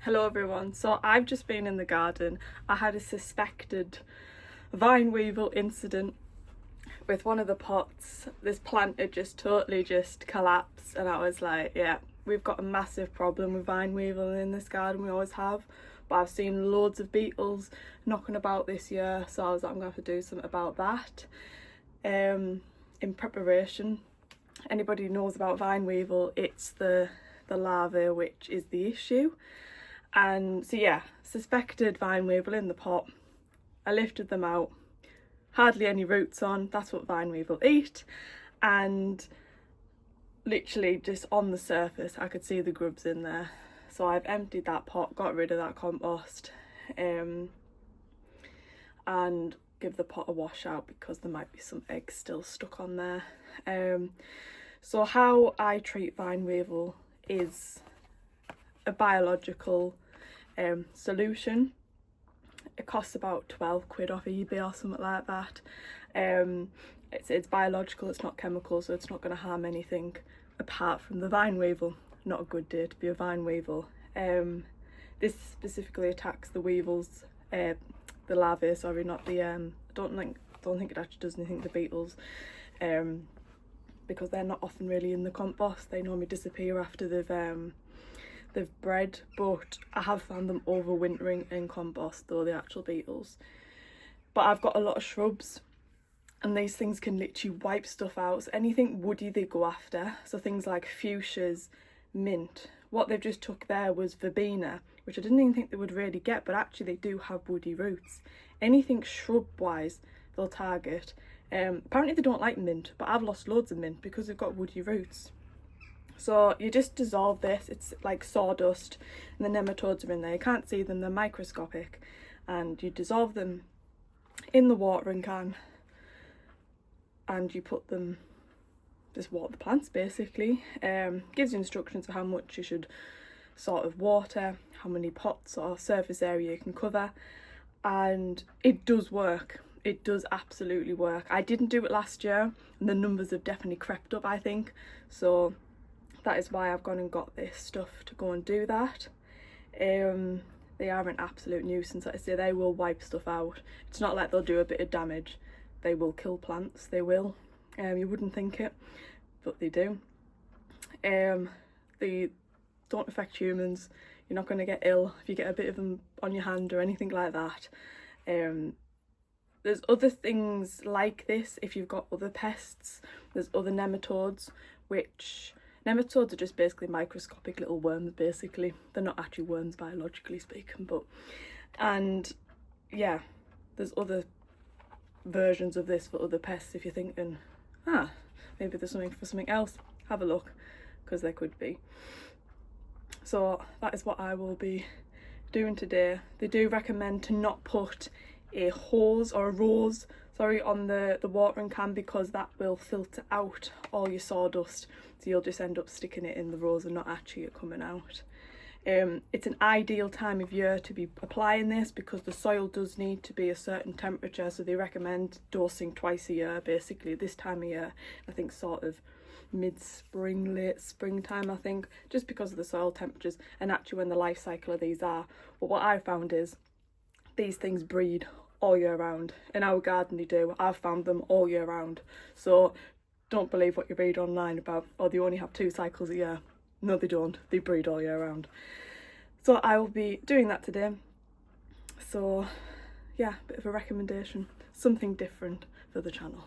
Hello everyone, so I've just been in the garden. I had a suspected vine weevil incident with one of the pots. This plant had just totally collapsed and I was like, yeah, we've got a massive problem with vine weevil in this garden, we always have. But I've seen loads of beetles knocking about this year, so I was like, I'm going to have to do something about that. In preparation, anybody who knows about vine weevil, it's the larvae which is the issue. And so yeah, suspected vine weevil in the pot. I lifted them out, hardly any roots on, that's what vine weevil eat, and literally just on the surface I could see the grubs in there. So I've emptied that pot, got rid of that compost, and give the pot a wash out because there might be some eggs still stuck on there. So how I treat vine weevil is a biological solution. It costs about 12 quid off eBay or something like that. It's biological, it's not chemical, so it's not going to harm anything apart from the vine weevil. Not a good day to be a vine weevil. This specifically attacks the weevils, the larvae, sorry, not the I don't think it actually does anything to beetles, because they're not often really in the compost. They normally disappear after they've bred, but I have found them overwintering in compost, though, the actual beetles. But I've got a lot of shrubs and these things can literally wipe stuff out. So anything woody they go after, so things like fuchsias, mint. What they've just took there was verbena, which I didn't even think they would really get, but actually they do have woody roots. Anything shrub wise they'll target. Apparently they don't like mint, but I've lost loads of mint because they've got woody roots. So you just dissolve this, it's like sawdust, and the nematodes are in there. You can't see them, they're microscopic, and you dissolve them in the watering can and you put them, just water the plants basically. Gives you instructions for how much you should sort of water, how many pots or surface area you can cover, and it does work. It does absolutely work. I didn't do it last year and the numbers have definitely crept up, I think, so that is why I've gone and got this stuff to go and do that. They are an absolute nuisance. Like I say, they will wipe stuff out. It's not like they'll do a bit of damage. They will kill plants, they will. You wouldn't think it, but they do. They don't affect humans. You're not going to get ill if you get a bit of them on your hand or anything like that. There's other things like this if you've got other pests. There's other nematodes, which nematodes are just basically microscopic little worms basically. They're not actually worms biologically speaking, but, and yeah, there's other versions of this for other pests. If you're thinking, maybe there's something for something else, have a look, because there could be. So that is what I will be doing today. They do recommend to not put a hose or a rose, sorry, on the watering can, because that will filter out all your sawdust, so you'll just end up sticking it in the rose and not actually it coming out. It's an ideal time of year to be applying this because the soil does need to be a certain temperature, so they recommend dosing twice a year basically this time of year. I think sort of mid-spring, late springtime, I think, just because of the soil temperatures and actually when the life cycle of these are. But what I found is these things breed all year round. In our garden they do. I've found them all year round. So don't believe what you read online about, oh, they only have 2 cycles a year. No, they don't. They breed all year round. So I will be doing that today. So yeah, bit of a recommendation, something different for the channel.